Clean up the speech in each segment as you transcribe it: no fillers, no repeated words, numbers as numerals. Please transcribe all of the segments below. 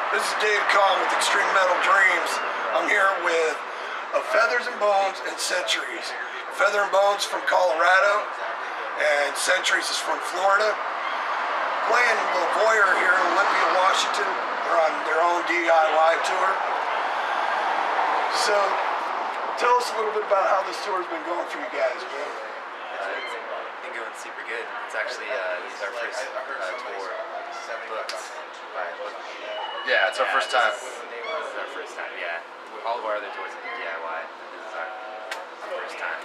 This is Dave Kahn with Extreme Metal Dreams. I'm here with Feathers and Bones and Centuries. Feather and Bones from Colorado, and Centuries is from Florida. Playing the Voyeur here in Olympia, Washington. They're on their own DIY tour. So, tell us a little bit about how this tour has been going for you guys, man. It's been going super good. It's actually this is our first tour booked by Yeah, it's our first time. This is our first time, yeah. All of our other tours have been DIY. This is our first time.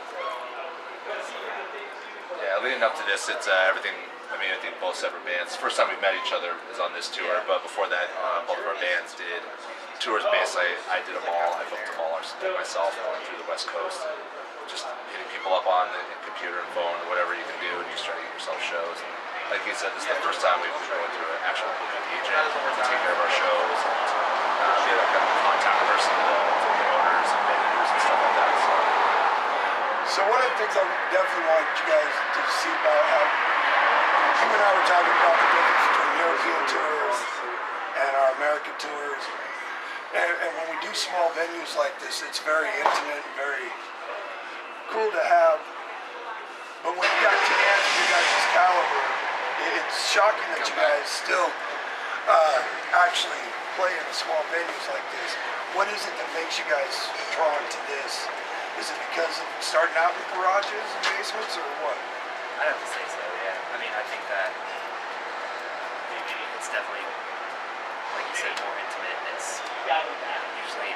Yeah, leading up to this, it's everything. I mean, I think both separate bands. First time we met each other is on this tour, but before that, both of our bands did tours. Basically, I did them all. I booked them all myself, going through the West Coast, just hitting people up on the computer and phone, or whatever you can do, and you just try to get yourself shows. Like you said, this is the first time we've been going through an actual booking agent to take care of our shows, and be a kind of contact person to the promoters and venues and stuff like that. So one of the things I definitely want you guys to see about how you and I were talking about the difference between European tours and our American tours. And when we do small venues like this, it's very intimate and very cool to have. But when you got two bands of your guys' caliber, it's shocking that you guys still actually play in small venues like this. What is it that makes you guys drawn to this? Is it because of starting out in garages and basements, or what? I'd have to say so, yeah. I mean, I think that it's definitely, like you said, more intimate, and it's usually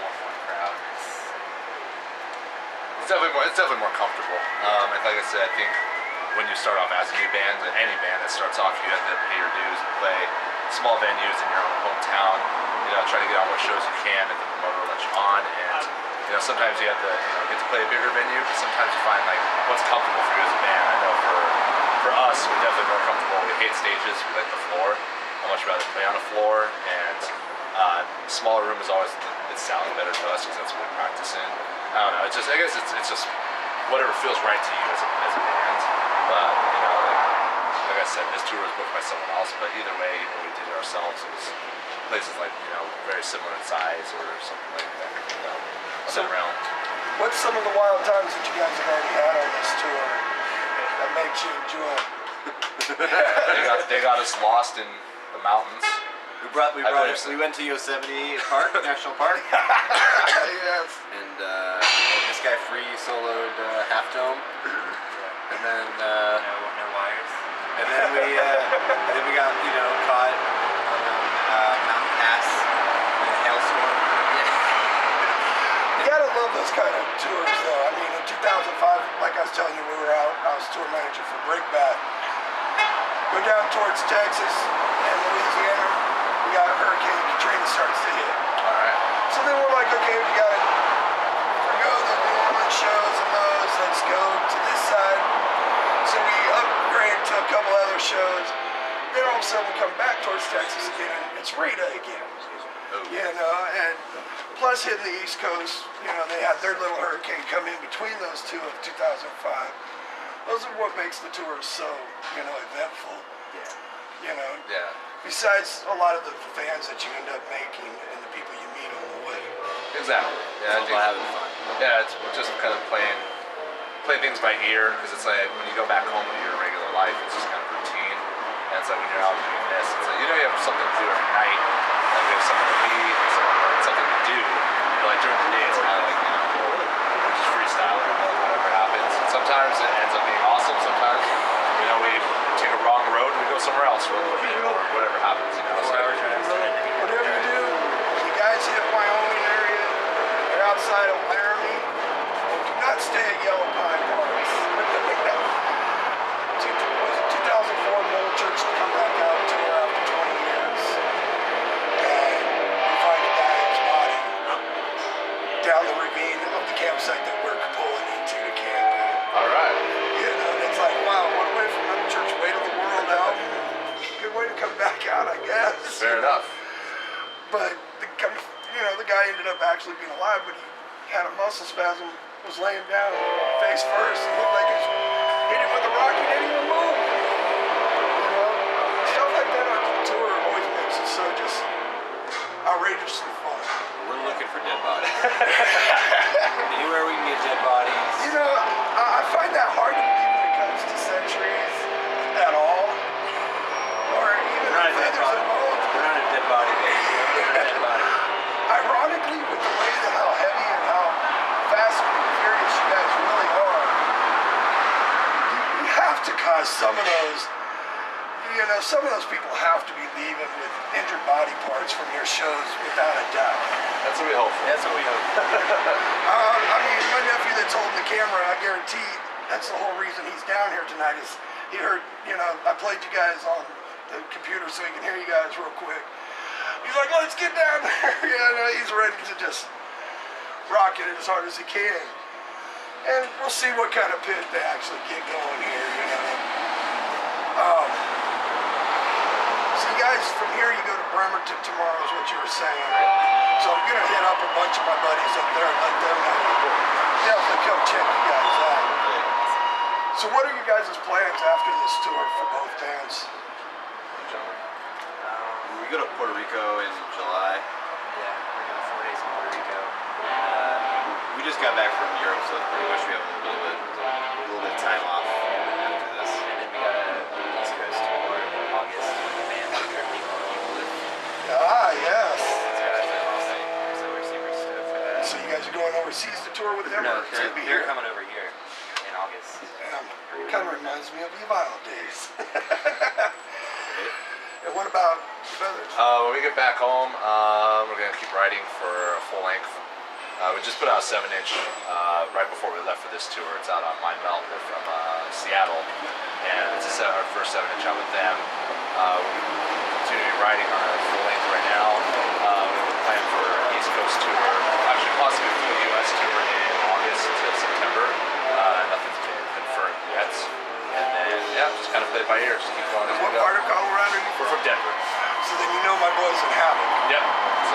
more fun crowd. It's definitely more comfortable. And like I said, I think when you start off as a new band, any band that starts off, you have to pay your dues and play small venues in your own hometown. You know, try to get on what shows you can if the promoter will let you on, and you know, sometimes you have to get to play a bigger venue. But sometimes you find like what's comfortable for you as a band. I know for us, we're definitely more comfortable. We hate stages. We like the floor. I'd much rather play on a floor, and smaller room is always it's sounding better to us because that's what we practice in. I don't know. It's just I guess it's just whatever feels right to you as a band. But you know, like I said, this tour was booked by someone else. But either way, you know, we did it ourselves. It was places like very similar in size or something like that. Some realm. What's some of the wild times that you guys have already had on this tour that makes you enjoy? They got us lost in the mountains. We went to Yosemite Park, National Park. Yes. And this guy free soloed Half Dome. And then No wires. and then we got caught on Mountain Pass in a hailstorm. You gotta love those kind of tours, though. I mean, in 2005, like I was telling you, I was tour manager for Breakback. Go down towards Texas and Louisiana, we got Hurricane Katrina starts to hit. All right. So then we're like, okay, we gotta forgo the New Orleans shows and those. Let's go to this side. So we upgrade to a couple other shows. Then all of a sudden we come back towards Texas again, and it's Rita again. You know, and plus hitting the East Coast, they had their little hurricane come in between those two of 2005. Those are what makes the tour so, eventful. Yeah. Besides a lot of the fans that you end up making and the people you meet on the way. Exactly. Yeah, It's all about having fun. Yeah, it's just kind of playing things by ear, because it's like when you go back home to your regular life, it's just kind of routine. And it's like when you're out doing this, it's like you have something to do every night. Like you have something to eat, something to do. But like during the day, it's kind of like just freestyle or whatever happens. And sometimes it ends up being awesome. Sometimes we take a wrong road and we go somewhere else for a little bit or whatever happens. So, Whatever you do, you guys hit Wyoming area, you're outside of Laramie, do not stay at Yellow Pine Parks. Was it 2004 Middle Church to come back out to her after 20 years? And we find a guy's body down the ravine of the campsite that we're pulling into to camp at. all right. And it's like, wow, one way from Middle Church, way to the world out. Good way to come back out, I guess. Fair enough. But the guy ended up actually being alive, but he had a muscle spasm, was laying down face first. It looked like he hit him with a rock. He didn't even move. Stuff like that on the tour always makes it so outrageously fun. We're looking for dead bodies. Anywhere we can get dead bodies. You know, I find that hard to believe when it comes to centuries at all. Or even We're not a dead feathers body. and bones. We're not a dead body, baby. We're not a dead body. Ironically, with the way that how heavy and how fast and furious you guys really are, you have to cause some of those, you know, some of those people have to be leaving with injured body parts from your shows without a doubt. That's what we hope for. That's what we hope. I mean, my nephew that's holding the camera, I guarantee that's the whole reason he's down here tonight is he heard, you know, I played you guys on the computer so he can hear you guys real quick. He's like, let's get down there. You know, he's ready to just rock it as hard as he can. And we'll see what kind of pit they actually get going here, you know. So you guys, from here you go to Bremerton tomorrow is what you were saying. So I'm going to hit up a bunch of my buddies up there and let them know. Definitely come check you guys out. So what are you guys' plans after this tour for both bands? We go to Puerto Rico in July. Yeah, we're doing 4 days in Puerto Rico. We just got back from Europe, so pretty much we have a little bit of time off after this. And then we got a East Coast tour in August with the band we're currently called Equal. Ah, yes. So we're super stoked for that. So you guys are going overseas to tour with them? No, or it's gonna be they're here? coming over here in August. Kind of reminds me of the Vile days. And what about Feathers? When we get back home, we're gonna keep writing for a full length. We just put out a 7-inch right before we left for this tour. It's out on Mind Melt. We're from Seattle, and it's our first 7-inch out with them. We're continuing writing on a full length right now. We're planning for an East Coast tour, actually possibly a full US tour in August to September. Nothing's been confirmed yet. And then, yeah, just kind of play it by ear. Just keep going as we What go. part of Colorado are you We're from Denver. So then you know my boys in Havoc. Yep. So,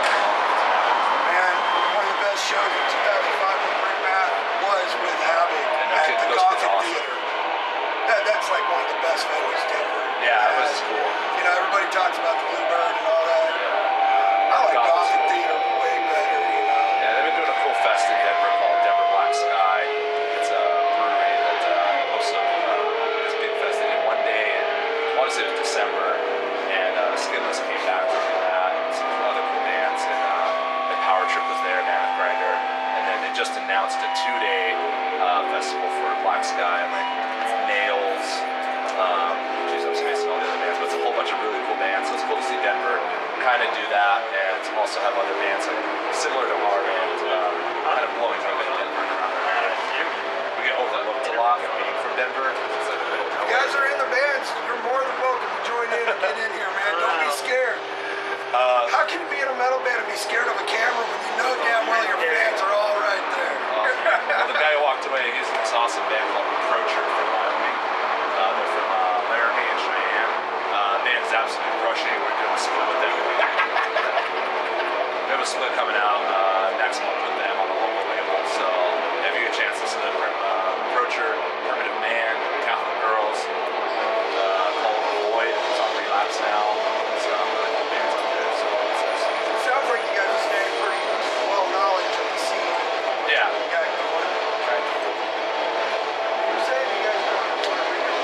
Man, one of the best shows in 2005 with Rick Matt was with Havoc And at those the kids Gothic are awesome. Theater. That's like one of the best venues Denver. yeah, it was has. cool. You know, everybody talks about the Bluebird and all that. I like Gothic's Gothic cool. Theater way better, you know. Yeah, they've been doing a cool fest in Denver called Denver Black Sky. It's a brewery that hosts this big fest. They did one day, and I want to say it was December, and Skinless came back to do that, and some other cool bands, and the Power Trip was there, Mammoth Grinder, and then they just announced a 2-day festival for Black Sky, and like Nails, geez, I'm spacing all the other bands, but it's a whole bunch of really cool bands, so it's cool to see Denver kind of do that, and to also have other bands like similar to our band, kind of blowing up in Denver. We get overlooked a lot for being from Denver. It's like, You guys are in the bands. You're more than welcome to join in and get in here, man. Don't be scared. How can you be in a metal band and be scared of a camera when you know damn well your fans are all right there? well, the guy who walked away, he's in this awesome band called Approacher from Wyoming. They're from Laramie and Cheyenne. Band's absolutely crushing. We're doing a split with them. We have a split coming out next month with them on the local label. So if you get a chance to listen to Approacher, Primitive Man, Catholic Girls, Call the Void, it's on Relapse now. So really cool bands out there. So It sounds like you guys are staying pretty well knowledge of the scene. yeah. You got going. You're saying you guys are going to Puerto Rico.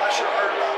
I should have heard about